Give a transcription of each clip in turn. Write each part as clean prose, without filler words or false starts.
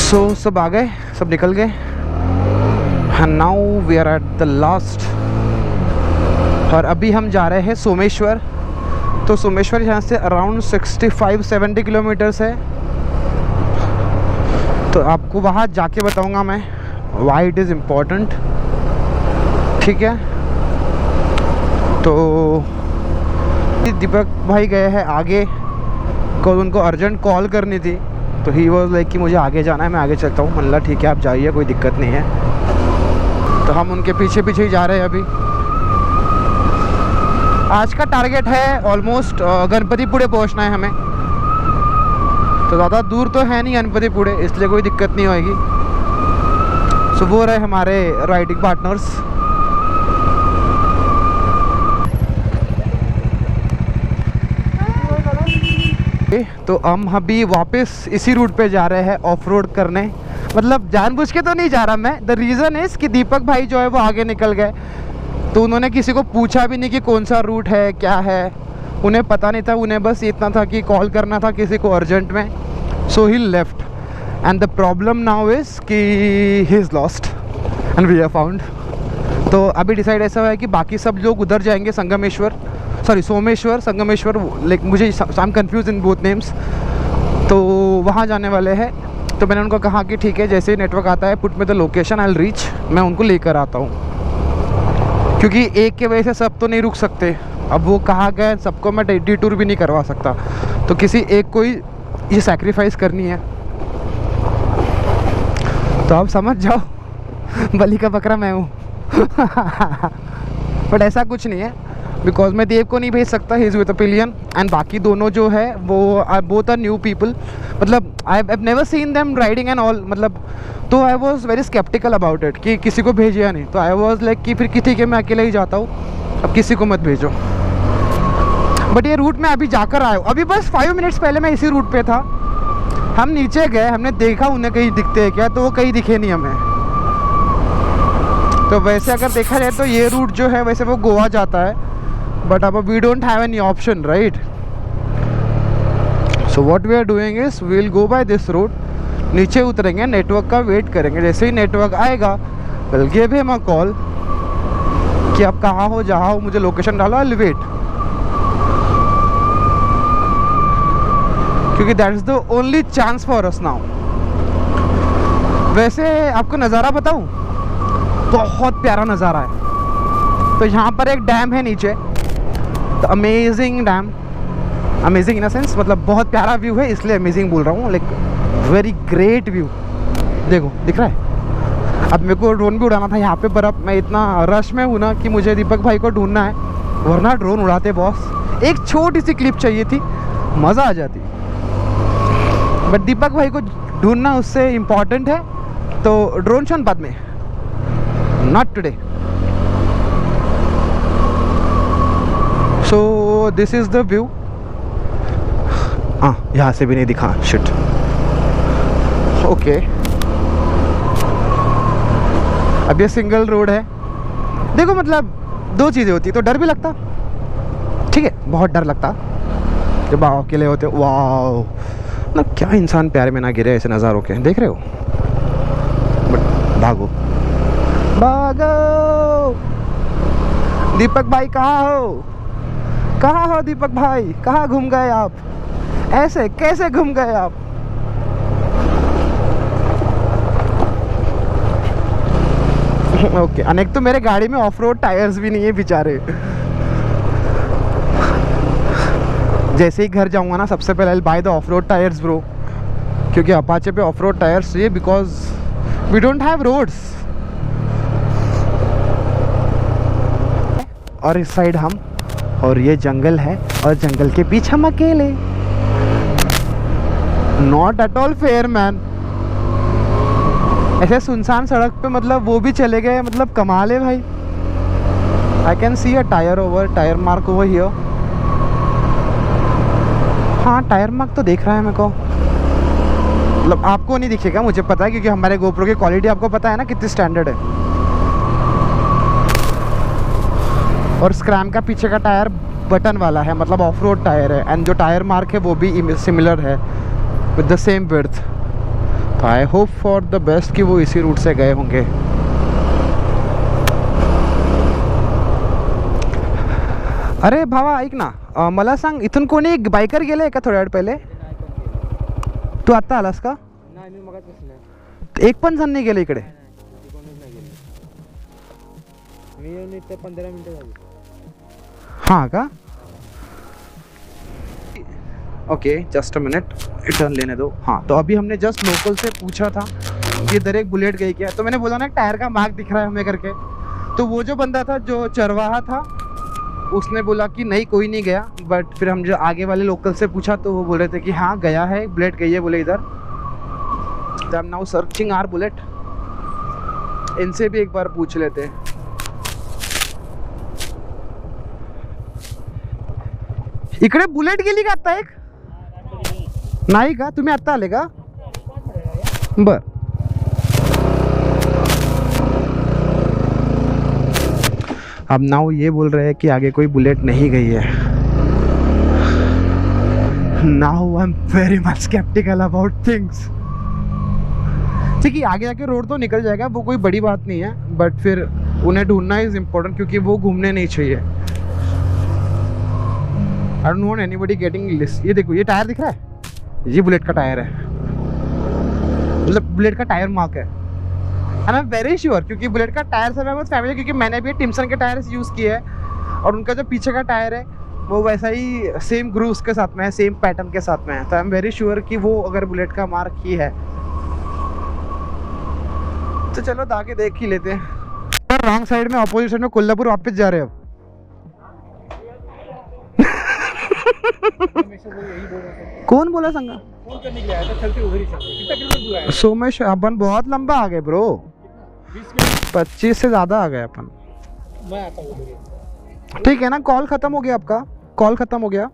सब आ गए, सब निकल गए and now we are at the last. और अभी हम जा रहे हैं सोमेश्वर। तो सोमेश्वर यहाँ से अराउंड 65-70 किलोमीटर्स है। तो आपको वहाँ जाके बताऊँगा मैं वाई इट इज़ इम्पोर्टेंट, ठीक है। तो दीपक भाई गए हैं आगे, को उनको अर्जेंट कॉल करनी थी, तो ही वॉज लाइक कि मुझे आगे जाना है, मैं आगे चलता हूँ। मतलब ठीक है आप जाइए, कोई दिक्कत नहीं है। तो हम उनके पीछे पीछे ही जा रहे हैं अभी। आज का टारगेट है ऑलमोस्ट गणपतिपुणे पहुँचना है हमें। तो ज़्यादा दूर तो है नहीं गणपतिपुणे, इसलिए कोई दिक्कत नहीं होएगी। सो वो रहे हमारे राइडिंग पार्टनर्स। तो हम अभी वापस इसी रूट पे जा रहे हैं ऑफ रोड करने। मतलब जानबूझ के तो नहीं जा रहा मैं। द रीज़न इज़ कि दीपक भाई जो है वो आगे निकल गए, तो उन्होंने किसी को पूछा भी नहीं कि कौन सा रूट है क्या है, उन्हें पता नहीं था। उन्हें बस इतना था कि कॉल करना था किसी को अर्जेंट में। So he left and the problem now is कि he is lost and we are found. तो अभी डिसाइड ऐसा हुआ है कि बाकी सब लोग उधर जाएंगे, सोमेश्वर संगमेश्वर, लाइक मुझे I am confuse in both names. तो वहाँ जाने वाले हैं। तो मैंने उनको कहा कि ठीक है, जैसे ही नेटवर्क आता है पुट में the location I will reach, मैं उनको लेकर आता हूँ। क्योंकि एक के वजह से सब तो नहीं रुक सकते। अब वो कहाँ गए सबको मैं डिटूर भी नहीं करवा सकता, तो किसी एक को ही ये सैक्रिफाइस करनी है। तो आप समझ जाओ बलि का बकरा मैं हूँ। बट ऐसा कुछ नहीं है, बिकॉज मैं देव को नहीं भेज सकता, he is with a pillion. And बाकी दोनों जो है वो बोथ आर न्यू पीपल। मतलब I have never seen them riding and all. मतलब तो I was very sceptical about it कि किसी को भेजे या नहीं। तो आई वॉज लाइक कि फिर ठीक है मैं अकेले ही जाता हूँ, अब किसी को मत भेजो। बट ये रूट में अभी जाकर आया हूँ, अभी बस 5 मिनट्स पहले मैं इसी रूट पे था। हम नीचे गए, हमने देखा उन्हें कहीं दिखते हैं क्या, तो वो कहीं दिखे नहीं हमें। तो वैसे अगर देखा जाए तो ये रूट जो है वैसे वो गोवा जाता है, बट अब we don't have any option, right. So what we are doing is we will go by this route. नीचे उतरेंगे, नेटवर्क का वेट करेंगे। जैसे ही नेटवर्क आएगा will give him a call कि आप कहाँ हो, जहाँ हो, मुझे लोकेशन डालो, आई विल वेट। क्योंकि that is the only chance for us now. वैसे आपको नज़ारा बताऊं, बहुत प्यारा नज़ारा है। तो यहाँ पर एक डैम है नीचे, तो amazing dam, amazing in a sense मतलब बहुत प्यारा व्यू है, इसलिए अमेजिंग बोल रहा हूँ। Like very great view. देखो दिख रहा है। अब मेरे को ड्रोन भी उड़ाना था यहाँ पे, पर अब मैं इतना रश में हूँ ना कि मुझे दीपक भाई को ढूंढना है, वरना ड्रोन उड़ाते बॉस। एक छोटी सी क्लिप चाहिए थी, मज़ा आ जाती। बट दीपक भाई को ढूंढना उससे इम्पॉर्टेंट है, तो ड्रोन शॉट बाद में, not today. So this is the view. हाँ यहाँ से भी नहीं दिखा, शिट। ओके अब ये सिंगल रोड है। देखो मतलब दो चीज़ें होती, तो डर भी लगता, ठीक है, बहुत डर लगता जब आप अकेले होते। वाह ना, क्या इंसान प्यार में ना गिरे ऐसे नज़ारों के, देख रहे हो। बट भागो भागो। दीपक भाई कहाँ हो, कहाँ हो दीपक भाई, कहाँ घूम गए आप, ऐसे कैसे घूम गए आप। ओके अनेक तो मेरे गाड़ी में ऑफ रोड टायर्स भी नहीं है बेचारे। जैसे ही घर जाऊंगा ना, सबसे पहले I buy the off road tyres bro, क्योंकि अपाचे पे ऑफ रोड टायर्स चाहिए, because we don't have roads. और इस साइड हम, और ये जंगल है, और जंगल के बीच हम अकेले। Not at all fair man. ऐसे सुनसान सड़क पे मतलब वो भी चले गए, मतलब कमाल है भाई। I can see a tyre mark over here. हाँ टायर मार्क तो देख रहा है मेरे को, मतलब आपको नहीं दिखेगा, मुझे पता है, क्योंकि हमारे गोप्रो की क्वालिटी आपको पता है ना कितनी स्टैंडर्ड है। और स्क्रैम का पीछे का टायर बटन वाला है, मतलब ऑफ रोड टायर है। एंड जो टायर मार्क है वो भी सिमिलर है, विद द सेम विड्थ। तो I hope for the best कि वो इसी रूट से गए होंगे। अरे भावा ऐक ना, मला सांग इथून कोणी बायकर गेले का थोड्या वेळ पहिले? तू आत्ता आलास का? नाही, मी मगाच बसलो. एक पण जण नाही गेले इकडे? कोणच नाही गेले. मी येऊन इथे 15 मिनिटं झाली. हाँ का? Okay just a minute, turn लेने दो। हाँ तो अभी हमने जस्ट लोकल से पूछा था कि इधर एक बुलेट गई क्या, तो मैंने बोला ना टायर का मार्क दिख रहा है हमें करके, तो वो जो बंदा था जो चरवाहा था उसने बोला कि नहीं कोई नहीं गया। बट फिर हम जो आगे वाले लोकल से पूछा तो वो बोल रहे थे कि हाँ गया है, बुलेट गई है बोले इधर। तो I am now searching our bullet. इनसे भी एक बार पूछ लेते हैं। इकडे बुलेट गेली का आता एक? नाही का? तुम्ही आत्ता आले का? बर। अब नाउ ये बोल रहे हैं कि आगे कोई बुलेट नहीं गई है। Now I am very much sceptical about things. ठीक है आगे जाके रोड तो निकल जाएगा, वो कोई बड़ी बात नहीं है, बट फिर उन्हें ढूंढना इज इम्पोर्टेंट क्योंकि वो घूमने नहीं चाहिए। I don't want anybody getting list. ये देखो ये टायर दिख रहा है, ये बुलेट का टायर है, मतलब बुलेट का टायर मार्क है। And I am very sure क्योंकि बुलेट का टायर से मैं बहुत फैमिली, क्योंकि मैंने भी टिम्सन के टायर यूज़ किए हैं और उनका जो पीछे का टायर है वो वैसा ही सेम ग्रूव्स के साथ में है, सेम पैटर्न के साथ में है। तो आई एम वेरी श्योर कि वो अगर बुलेट का मार्क ही है तो चलो आगे देख ही लेते हैं। रॉन्ग साइड में ऑपोजिट साइड में कोल्हापुर वापस जा रहे हैं अब। कौन बोला संगा? फोन करने के लिए आया था, चलते उधर ही चलते। कितना किलोमीटर दूर आया? सोमेश अपन बहुत लंबा आ गए ब्रो, 20 मिनट। 25 से ज़्यादा आ गए अपन। मैं आता हूँ उधर। ठीक है ना, कॉल खत्म हो गया आपका? कॉल खत्म हो गया?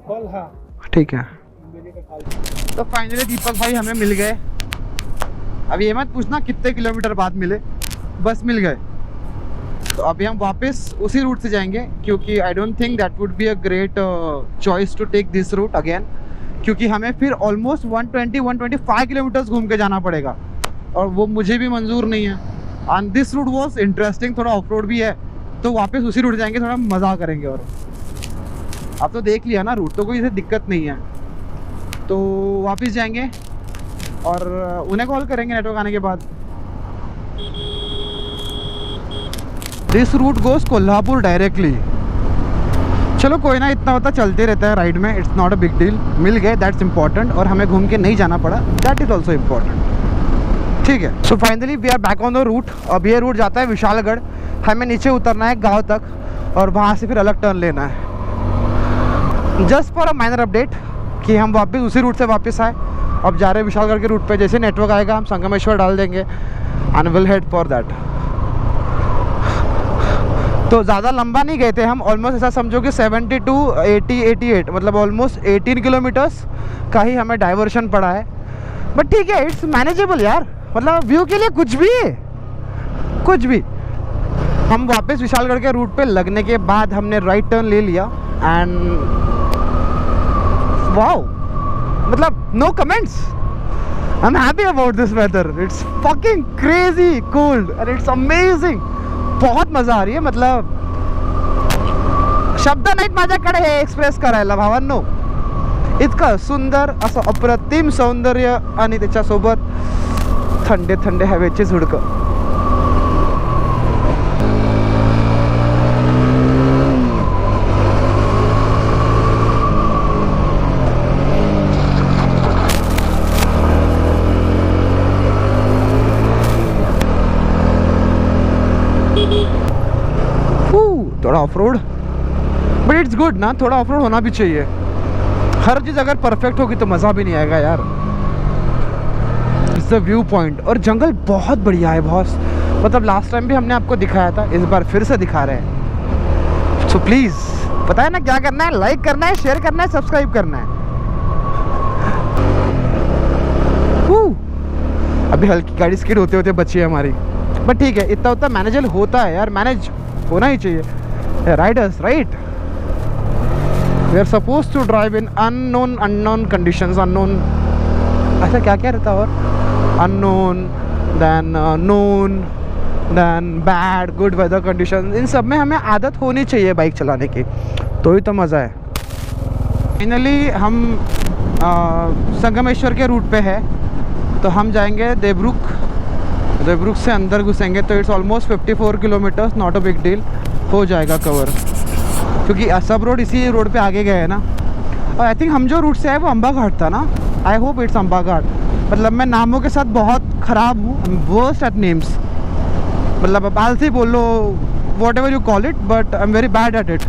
कॉल हाँ ठीक है। मेरे का कॉल। तो फाइनली दीपक भाई हमें मिल गए। अब ये मत पूछना कितने किलोमीटर बाद मिले, बस मिल गए। तो अभी हम वापस उसी रूट से जाएंगे क्योंकि I don't think that would be a great choice to take this route again, क्योंकि हमें फिर ऑलमोस्ट 120-125 किलोमीटर्स घूम के जाना पड़ेगा और वो मुझे भी मंजूर नहीं है। And this route was interesting, थोड़ा ऑफ रोड भी है, तो वापस उसी रूट जाएंगे, थोड़ा मज़ा करेंगे। और अब तो देख लिया ना रूट, तो कोई इसे दिक्कत नहीं है। तो वापस जाएंगे और उन्हें कॉल करेंगे नेटवर्क आने के बाद। This route goes Kolhapur directly. चलो कोई ना, इतना होता चलते रहता है राइड में, it's not a big deal. मिल गए दैट्स इम्पॉर्टेंट, और हमें घूम के नहीं जाना पड़ा, दैट इज़ ऑल्सो इम्पॉर्टेंट। ठीक है, so finally we are back on the route. अब ये रूट जाता है विशालगढ़, हमें नीचे उतरना है गांव तक और वहाँ से फिर अलग टर्न लेना है। Just for a minor update कि हम वापस उसी रूट से वापस आए, अब जा रहे हैं विशालगढ़ के रूट पे। जैसे नेटवर्क आएगा हम संगमेश्वर डाल देंगे and will head for that. तो ज़्यादा लंबा नहीं गए थे हम, ऑलमोस्ट ऐसा समझो कि 70 to 88 मतलब ऑलमोस्ट 18 किलोमीटर्स का ही हमें डाइवर्शन पड़ा है। बट ठीक है, इट्स मैनेजेबल यार, मतलब व्यू के लिए कुछ भी। हम वापस विशालगढ़ के रूट पे लगने के बाद हमने राइट टर्न ले लिया एंड वाओ, मतलब no comments, I am happy about this weather. It's fucking crazy cold and it's amazing. बहुत मजा आ रही है, मतलब शब्द नाहीत माझ्याकडे हे एक्सप्रेस करायला भावांनो। इतकं सुंदर असं अप्रतिम सौंदर्य आणि त्याच्यासोबत थंडे थंडे हवेचे झुडकं। थोड़ा off road, but it's good ना, थोड़ा ऑफ रोड होना भी चाहिए। हर चीज़ अगर परफेक्ट होगी तो मज़ा भी नहीं आएगा यार। इट्स द व्यू पॉइंट, और जंगल बहुत बढ़िया है बॉस, मतलब लास्ट टाइम भी हमने आपको दिखाया था, इस बार फिर से दिखा रहे हैं। सो प्लीज़ पता है ना क्या करना है, लाइक करना है, शेयर करना है, सब्सक्राइब करना है। अभी हल्की गाड़ी स्किड होते होते बची है हमारी, बट ठीक है, इतना उतना मैनेजल होता है यार, मैनेज होना ही चाहिए। Riders, right? We are supposed to drive in unknown conditions, unknown से क्या क्या रहता है, और unknown, then known, then bad, good weather condition, इन सब में हमें आदत होनी चाहिए बाइक चलाने की, तो ही तो मज़ा है। फाइनली हम संगमेश्वर के रूट पे है, तो हम जाएंगे देवरुख से अंदर घुसेंगे, तो it's almost 54 kilometres, not a big deal, हो जाएगा कवर, क्योंकि सब रोड इसी रोड पे आगे गए हैं ना। और आई थिंक हम जो रूट से आए वो अम्बा घाट था ना, आई होप इट्स अम्बा घाट। मतलब मैं नामों के साथ बहुत ख़राब हूँ, वर्स्ट एट नेम्स, मतलब अब आलसी बोल लो, whatever you call it, but I am very bad at it.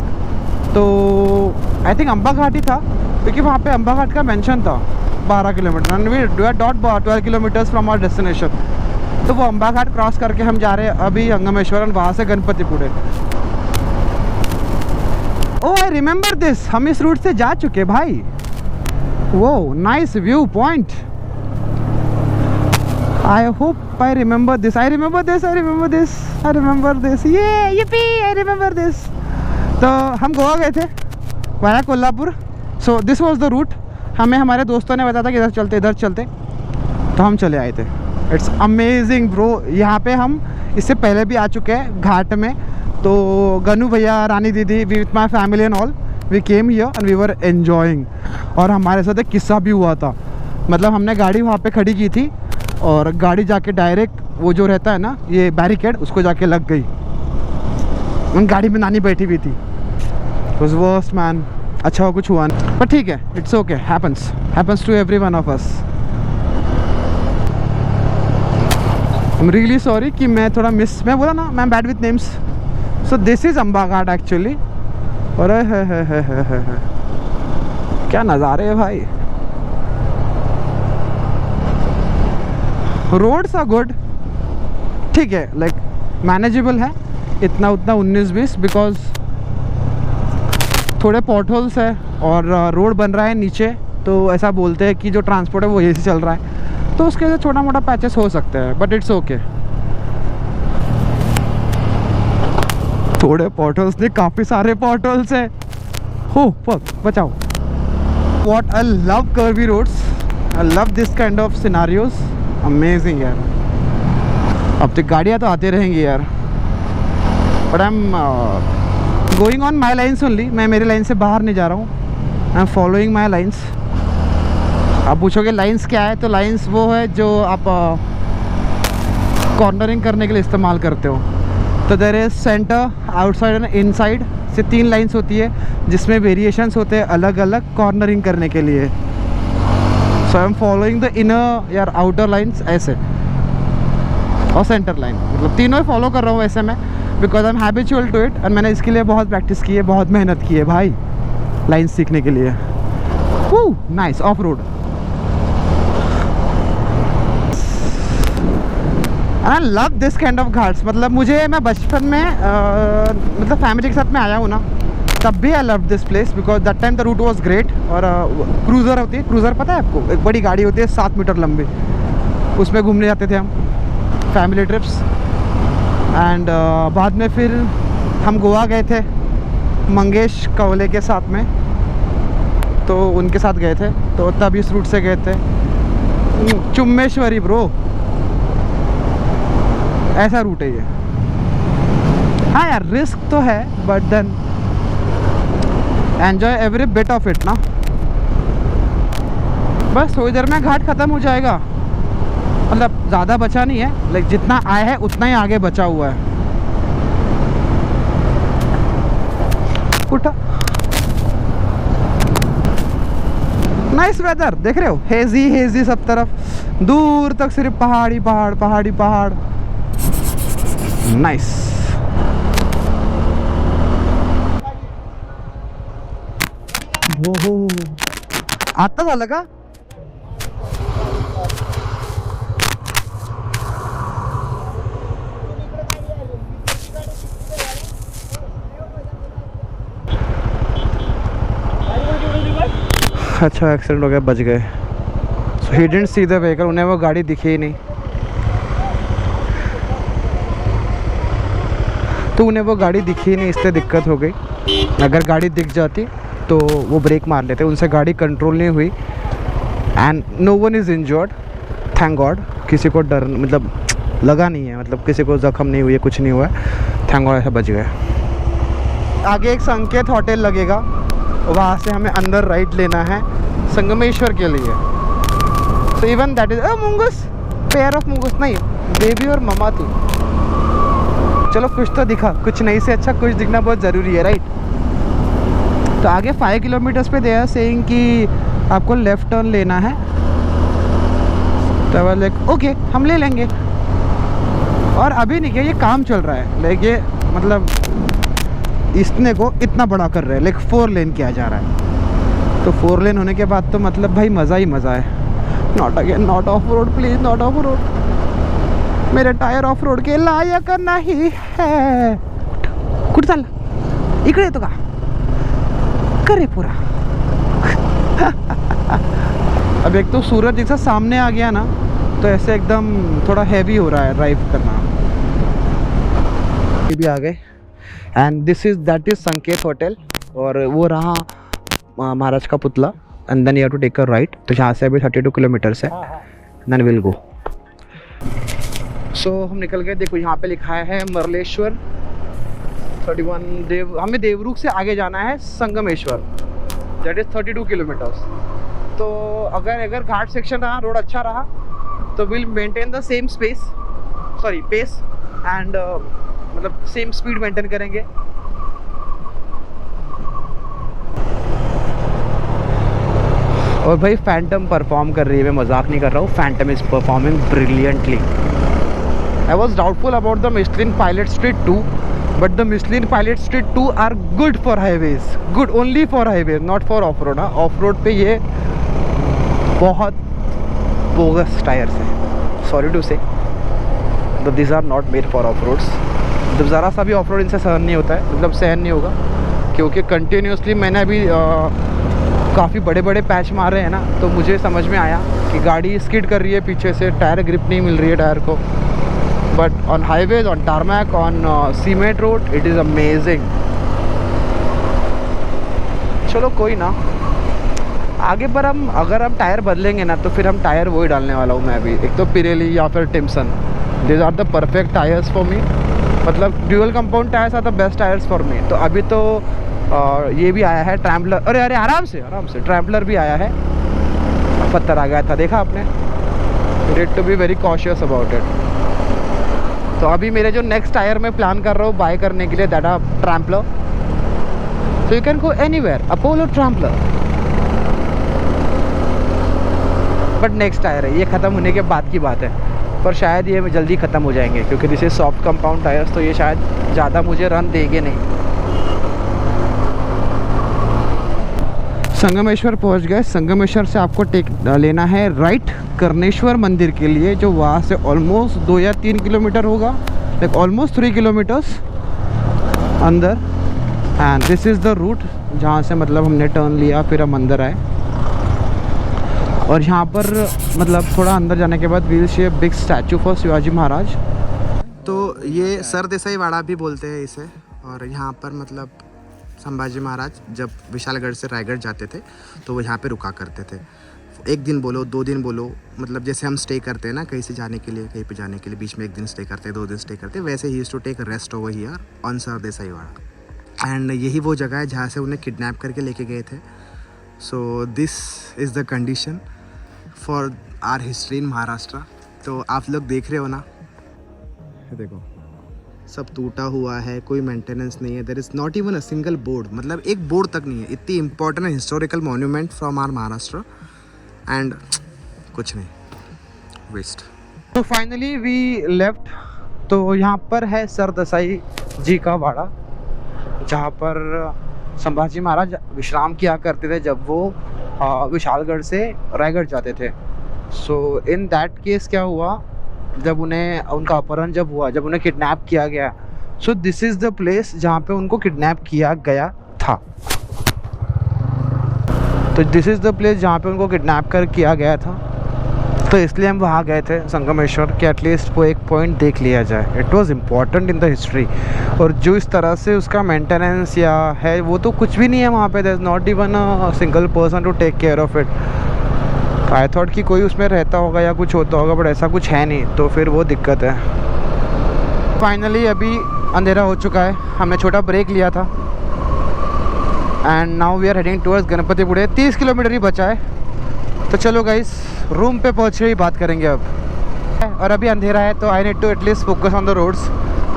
तो आई थिंक अम्बा घाट ही था, क्योंकि वहाँ पे अम्बा घाट का मेंशन था 12 kilometre, and we do dot 12 kilometres from our destination. तो वो अम्बा घाट क्रॉस करके हम जा रहे हैं अभी संगमेश्वर, वहाँ से गणपतिपुरे। ओह आई रिमेंबर दिस, हम इस रूट से जा चुके भाई। वो nice view point, I hope I remember this, I remember this, I remember this, I remember this, ये yippee, आई रिमेंबर दिस। तो हम गोवा गए थे via Kolhapur, so this was the route. हमें हमारे दोस्तों ने बताया था कि इधर चलते, तो हम चले आए थे। It's amazing bro. यहाँ पे हम इससे पहले भी आ चुके हैं घाट में, तो गनू भैया, रानी दीदी, with my family and all, we came here and we were enjoying. और हमारे साथ एक किस्सा भी हुआ था, मतलब हमने गाड़ी वहाँ पे खड़ी की थी, और गाड़ी जाके डायरेक्ट वो जो रहता है ना ये बैरिकेड, उसको जाके लग गई। उन गाड़ी में नानी बैठी हुई थी, वाज वर्स्ट मैन। अच्छा हो कुछ हुआ नहीं, पर ठीक है, it's okay, happens to every one of us. I am really sorry कि मैं थोड़ा मैं बोला ना, मैं am bad with names. So this is Amba Ghat actually. और है क्या नज़ारे है भाई। रोड्स आर गुड, ठीक है, लाइक मैनेजेबल है, इतना उतना 19-20, बिकॉज थोड़े पॉट होल्स है और रोड बन रहा है नीचे, तो ऐसा बोलते हैं कि जो ट्रांसपोर्ट है वो यही से चल रहा है, तो उसके लिए छोटा मोटा पैचेस हो सकते हैं, बट इट्स ओके। थोड़े पॉट होल्स नहीं, काफ़ी सारे पॉट होल्स है, हो बचाओ। What I love curvy roads, I love this kind of scenarios, amazing यार। अब तक गाड़ियाँ तो आते रहेंगी यार, but I am going on my lines only. मैं मेरी लाइन से बाहर नहीं जा रहा हूँ, I am following my lines. आप पूछोगे लाइन्स क्या है, तो लाइन्स वो है जो आप कॉर्नरिंग करने के लिए इस्तेमाल करते हो। तो there is centre, outside and inside से 3 लाइन्स होती है, जिसमें वेरिएशंस होते हैं अलग अलग कॉर्नरिंग करने के लिए। So I am following the inner यार आउटर लाइन्स ऐसे, और सेंटर लाइन, मतलब तीनों ही फॉलो कर रहा हूँ वैसे मैं, because I am habitual to it, and मैंने इसके लिए बहुत प्रैक्टिस की है, बहुत मेहनत की है भाई लाइन सीखने के लिए। Nice of road, I love this kind of Ghats. मतलब मैं बचपन में मतलब फैमिली के साथ में आया हूँ ना, तब भी I love this place, because that time the route was great. और क्रूज़र होती है, क्रूज़र पता है आपको, एक बड़ी गाड़ी होती है 7 मीटर लंबी, उसमें घूमने जाते थे हम, फैमिली ट्रिप्स। एंड बाद में फिर हम गोवा गए थे मंगेश कवले के साथ में, तो उनके साथ गए थे, तो तब इस रूट से गए थे। चुम्मेश्वरी ब्रो, ऐसा रूट है ये। हाँ यार रिस्क तो है, but then enjoy every bit of it ना। बस थोड़ी देर में घाट ख़त्म हो जाएगा, मतलब ज़्यादा बचा नहीं है, लाइक जितना आया है उतना ही आगे बचा हुआ है। उठा, नाइस वेदर, देख रहे हो, हेजी सब तरफ, दूर तक सिर्फ पहाड़ी पहाड़। नाइस। हो आता झालं का? अच्छा एक्सीडेंट हो गया, बच गए। So he didn't see the vehicle, उन्हें वो गाड़ी दिखी ही नहीं, तो उन्हें वो गाड़ी दिखी ही नहीं, इससे दिक्कत हो गई। अगर गाड़ी दिख जाती तो वो ब्रेक मार लेते, उनसे गाड़ी कंट्रोल नहीं हुई, and no one is injured, thank God. किसी को डर मतलब लगा नहीं है, मतलब किसी को जख्म नहीं हुई है, कुछ नहीं हुआ है, थैंक गॉड, ऐसा बच गए। आगे एक संकेत होटल लगेगा, वहाँ से हमें अंदर राइट लेना है संगमेश्वर के लिए। So even that is mongoose, pair of mongoose नहीं, बेबी और ममा थी। चलो कुछ तो दिखा, कुछ नहीं से अच्छा कुछ दिखना बहुत ज़रूरी है, राइट। तो आगे 5 किलोमीटर्स पे दे आर सेइंग कि आपको लेफ़्ट टर्न लेना है। तो लाइक ओके हम ले लेंगे। और अभी नहीं, ये काम चल रहा है, लाइक ये मतलब इसने को इतना बड़ा कर रहे हैं, लाइक 4 लेन किया जा रहा है। तो 4 लेन होने के बाद तो मतलब भाई मज़ा ही मज़ा है। Not again, not of road please, not of road. मेरे टायर ऑफ रोड के लायक नहीं है। कुठ चाल इकडे येतो का करे पूरा। अब एक तो सूरज जैसा सामने आ गया ना, तो ऐसे एकदम थोड़ा हैवी हो रहा है ड्राइव करना। ये भी आ गए and this is that is Sanket hotel. और वो रहा महाराज का पुतला and then you have to take a right. तो यहाँ से अभी 32 किलोमीटर्स है, देन विल गो। सो हम निकल गए। देखो यहाँ पे लिखा है मरलेश्वर 31 हमें देवरुख से आगे जाना है संगमेश्वर, दैट इज 32 किलोमीटर्स। तो अगर घाट सेक्शन रहा, रोड अच्छा रहा, तो will maintain the same pace and मतलब सेम स्पीड मेंटेन करेंगे। और भाई फैंटम परफॉर्म कर रही है, मैं मजाक नहीं कर रहा हूँ, Phantom is performing brilliantly. I was doubtful about the Michelin Pilot Street 2, but the Michelin Pilot Street 2 are good for highways, good only for highways, not for off road. Off road पे ये बहुत bogus tyres हैं, sorry to say, but this are not made for off roads. जब ज़रा सा भी of road इनसे सहन नहीं होता है, मतलब सहन नहीं होगा, क्योंकि कंटिन्यूसली मैंने अभी काफ़ी बड़े बड़े पैच मारे हैं ना, तो मुझे समझ में आया कि गाड़ी स्किड कर रही है पीछे से, टायर ग्रिप नहीं मिल रही है टायर को। But on highways, on tarmac, on cement road, it is amazing. चलो कोई ना, आगे पर अगर हम टायर बदलेंगे ना, तो फिर हम टायर वही डालने वाला हूँ मैं अभी, एक तो पिरेली या फिर Timsun. This are the perfect tyres for me, मतलब dual compound tyres are the best tyres for me. तो अभी तो ये भी आया है ट्रैम्पलर, अरे आराम से ट्रैम्पलर भी आया है। पत्थर आ गया था, देखा आपने। Need to be very cautious about it. तो अभी मेरे जो नेक्स्ट टायर मैं प्लान कर रहा हूँ बाय करने के लिए, that are Tramplr. So you can go anywhere, Apollo Tramplr. But next tyre है, ये ख़त्म होने के बाद की बात है, पर शायद ये जल्दी ख़त्म हो जाएंगे, क्योंकि this is soft compound tyres, तो ये शायद ज़्यादा मुझे रन देंगे नहीं। संगमेश्वर पहुंच गए। संगमेश्वर से आपको लेना है राइट कर्णेश्वर मंदिर के लिए, जो वहाँ से ऑलमोस्ट 2 या 3 किलोमीटर होगा, लाइक ऑलमोस्ट 3 किलोमीटर्स अंदर। And this is the route जहाँ से मतलब हमने टर्न लिया, फिर हम अंदर आए। और यहाँ पर मतलब थोड़ा अंदर जाने के बाद we'll see big statue for Shivaji Maharaj. तो ये सरदेसाई वाड़ा भी बोलते हैं इसे। और यहाँ पर मतलब संभाजी महाराज जब विशालगढ़ से रायगढ़ जाते थे, तो वो यहाँ पे रुका करते थे। 1 दिन बोलो, 2 दिन बोलो, मतलब जैसे हम स्टे करते हैं ना कहीं से जाने के लिए, कहीं पे जाने के लिए, बीच में 1 दिन स्टे करते हैं, 2 दिन स्टे करते हैं, वैसे ही used to take rest over here on Sardesai Wada. And यही वो जगह है जहाँ से उन्हें किडनैप करके लेके गए थे। So this is the condition for our history in Maharashtra. तो आप लोग देख रहे हो ना, देखो सब टूटा हुआ है, कोई मेंटेनेंस नहीं है। There is not even a single board, मतलब एक बोर्ड तक नहीं है। इतनी important historical monument from our Maharashtra and कुछ नहीं, वेस्ट। तो फाइनली वी लेफ्ट। तो यहाँ पर है सरदेसाई जी का वाड़ा, जहाँ पर संभाजी महाराज विश्राम किया करते थे जब वो विशालगढ़ से रायगढ़ जाते थे। सो इन दैट केस क्या हुआ, जब उनका अपहरण जब हुआ, जब उन्हें किडनैप किया गया, so this is the place जहाँ पे उनको किडनैप किया गया था। तो दिस इज़ द प्लेस जहाँ पे उनको किडनैप कर किया गया था। तो इसलिए हम वहाँ गए थे संगमेश्वर, कि एटलीस्ट वो एक पॉइंट देख लिया जाए। It was important in the history. और जो इस तरह से उसका मेंटेनेंस या है, वो तो कुछ भी नहीं है वहाँ पे। There is not even a single person to take care of it. I thought कि कोई उसमें रहता होगा या कुछ होता होगा, बट ऐसा कुछ है नहीं, तो फिर वो दिक्कत है। फाइनली अभी अंधेरा हो चुका है, हमने छोटा ब्रेक लिया था and now we are heading towards Ganpatipule. 30 kilometre ही बचा है, तो चलो गाइस रूम पे पहुँच के ही बात करेंगे अब। और अभी अंधेरा है तो I need to at least focus on the roads.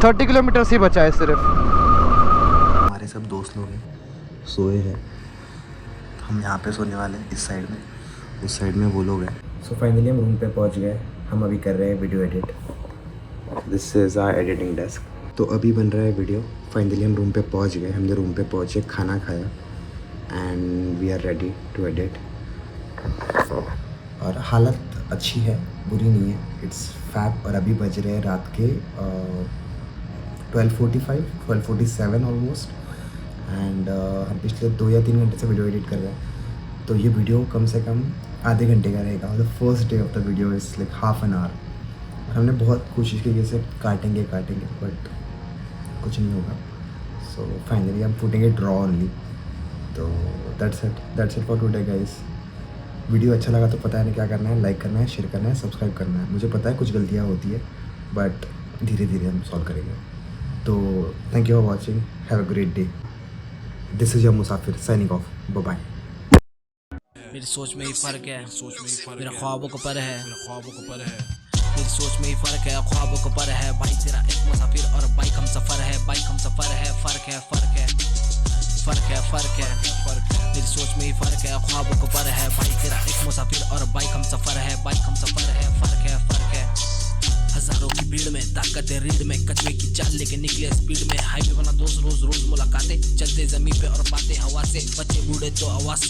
30 kilometre ही बचा है सिर्फ। हमारे सब दोस्त लोग हैं, सोए हैं, हम यहाँ पे सोने वाले हैं इस साइड में, उस साइड में वो लोग हैं। सो फाइनली हम रूम पे पहुंच गए। हम अभी कर रहे हैं video edit. This is our editing desk. तो अभी बन रहा है वीडियो। फाइनली हम रूम पे पहुंच गए। हमने रूम पे पहुंचे, खाना खाया and we are ready to edit. और हालत अच्छी है, बुरी नहीं है, इट्स फैब। और अभी बज रहे हैं रात के 12:47 ऑलमोस्ट। एंड हम पिछले 2 या 3 घंटे से वीडियो एडिट कर रहे हैं, तो ये वीडियो कम से कम आधे घंटे का रहेगा। The first day of the video is like half an hour. हमने बहुत कोशिश की जैसे काटेंगे बट कुछ नहीं होगा। सो फाइनली हम फुटेंगे ड्रॉ ओनली। तो that's it for today guys. Video अच्छा लगा तो पता है ना क्या करना है, लाइक करना है, शेयर करना है, सब्सक्राइब करना है। मुझे पता है कुछ गलतियाँ होती है, बट धीरे धीरे हम सॉल्व करेंगे। तो thank you for watching, have a great day. This is your Musafir signing off, bye bye. मेरी सोच में ही फर्क है, मेरा ख्वाबों को पर है, मेरी सोच में ही फर्क है, ख्वाबों को पर है। भाई तेरा एक मुसाफिर और बाइक हम सफर है, फर्क है। मेरी सोच में ही फर्क है, ख्वाबों को पर है। भाई तेरा एक मुसाफिर और बाइक हम सफर है, फर्क है। हजारों की भीड़ में ताकत है रीढ़ में, कचरे की चाल लेके निकले स्पीड में। हाईवे बना दोस्त, रोज मुलाकातें, चलते जमीन पे और बातें हवा से, बच्चे बूढ़े तो आवाज